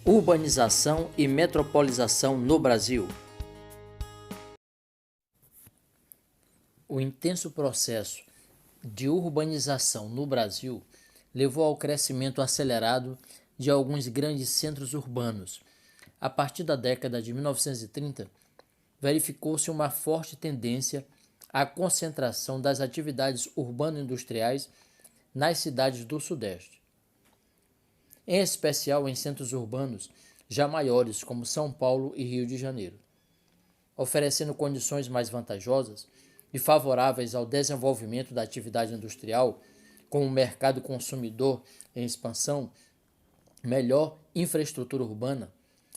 Urbanização e metropolização no Brasil. O intenso processo de urbanização no Brasil levou ao crescimento acelerado de alguns grandes centros urbanos. A partir da década de 1930, verificou-se uma forte tendência à concentração das atividades urbano-industriais nas cidades do Sudeste, em especial em centros urbanos já maiores como São Paulo e Rio de Janeiro, oferecendo condições mais vantajosas e favoráveis ao desenvolvimento da atividade industrial, com um mercado consumidor em expansão, melhor infraestrutura urbana,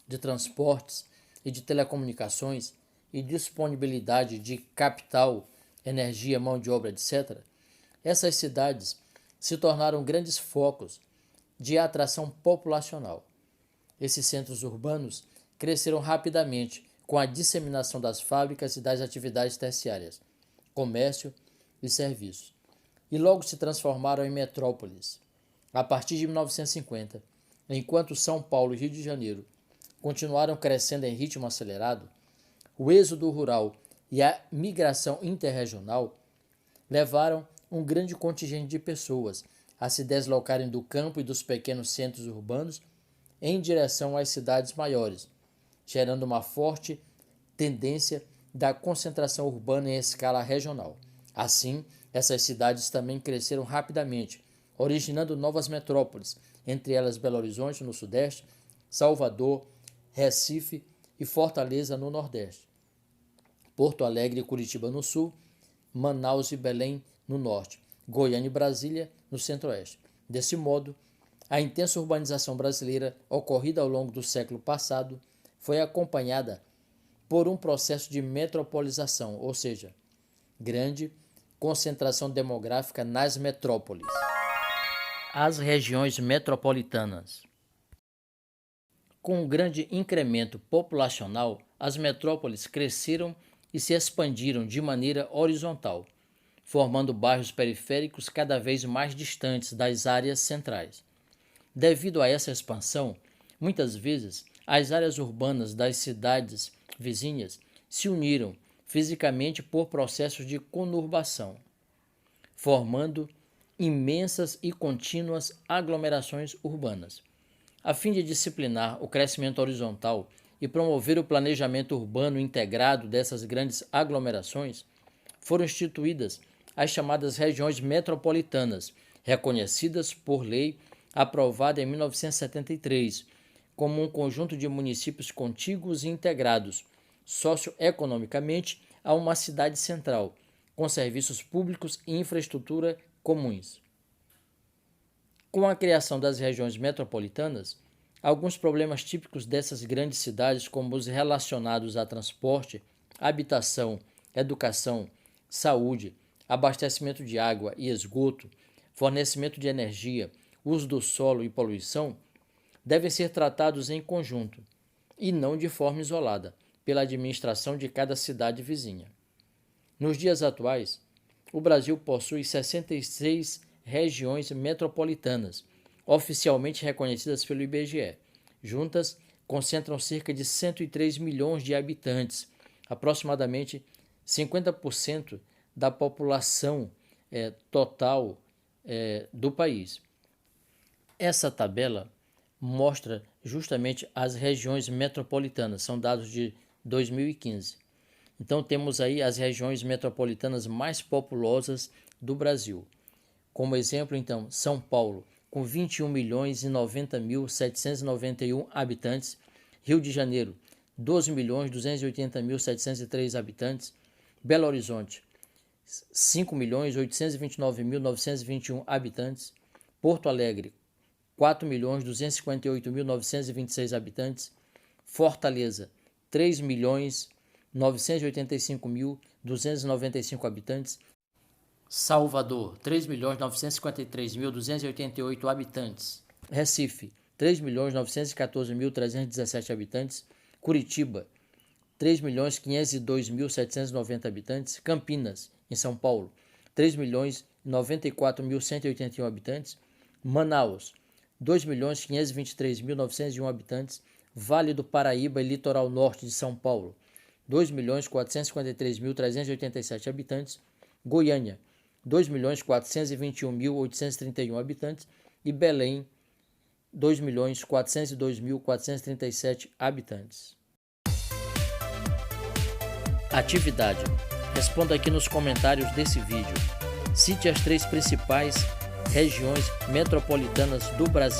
de transportes e de telecomunicações e disponibilidade de capital, energia, mão de obra, etc., essas cidades se tornaram grandes focos de atração populacional. Esses centros urbanos cresceram rapidamente com a disseminação das fábricas e das atividades terciárias, comércio e serviços, e logo se transformaram em metrópoles. A partir de 1950, enquanto São Paulo e Rio de Janeiro continuaram crescendo em ritmo acelerado, o êxodo rural e a migração interregional levaram um grande contingente de pessoas a se deslocarem do campo e dos pequenos centros urbanos em direção às cidades maiores, gerando uma forte tendência da concentração urbana em escala regional. Assim, essas cidades também cresceram rapidamente, originando novas metrópoles, entre elas Belo Horizonte, no Sudeste, Salvador, Recife e Fortaleza, no Nordeste, Porto Alegre e Curitiba, no Sul, Manaus e Belém, no Norte, Goiânia e Brasília, no Centro-Oeste. Desse modo, a intensa urbanização brasileira, ocorrida ao longo do século passado, foi acompanhada por um processo de metropolização, ou seja, grande concentração demográfica nas metrópoles. As regiões metropolitanas. Com um grande incremento populacional, as metrópoles cresceram e se expandiram de maneira horizontal, formando bairros periféricos cada vez mais distantes das áreas centrais. Devido a essa expansão, muitas vezes as áreas urbanas das cidades vizinhas se uniram fisicamente por processos de conurbação, formando imensas e contínuas aglomerações urbanas. A fim de disciplinar o crescimento horizontal e promover o planejamento urbano integrado dessas grandes aglomerações, foram instituídas as chamadas regiões metropolitanas, reconhecidas por lei aprovada em 1973, como um conjunto de municípios contíguos e integrados, socioeconomicamente, a uma cidade central, com serviços públicos e infraestrutura comuns. Com a criação das regiões metropolitanas, alguns problemas típicos dessas grandes cidades, como os relacionados a transporte, habitação, educação, saúde, abastecimento de água e esgoto, fornecimento de energia, uso do solo e poluição, devem ser tratados em conjunto, e não de forma isolada, pela administração de cada cidade vizinha. Nos dias atuais, o Brasil possui 66 regiões metropolitanas, oficialmente reconhecidas pelo IBGE. Juntas, concentram cerca de 103 milhões de habitantes, aproximadamente 50% da população total do país. Essa tabela mostra justamente as regiões metropolitanas, são dados de 2015. Então temos aí as regiões metropolitanas mais populosas do Brasil. Como exemplo, então, São Paulo, com 21.090.791 habitantes, Rio de Janeiro, 12.280.703 habitantes, Belo Horizonte, 5.829.921 habitantes, Porto Alegre, 4.258.926 habitantes, Fortaleza, 3.985.295 habitantes, Salvador, 3.953.288 habitantes, Recife, 3.914.317 habitantes, Curitiba, 3.502.790 habitantes, Campinas, em São Paulo, 3.094.181 habitantes, Manaus, 2.523.901 habitantes. Vale do Paraíba e Litoral Norte de São Paulo, 2.453.387 habitantes. Goiânia, 2.421.831 habitantes. E Belém, 2.402.437 habitantes. Atividade. Responda aqui nos comentários desse vídeo. Cite as 3 principais regiões metropolitanas do Brasil.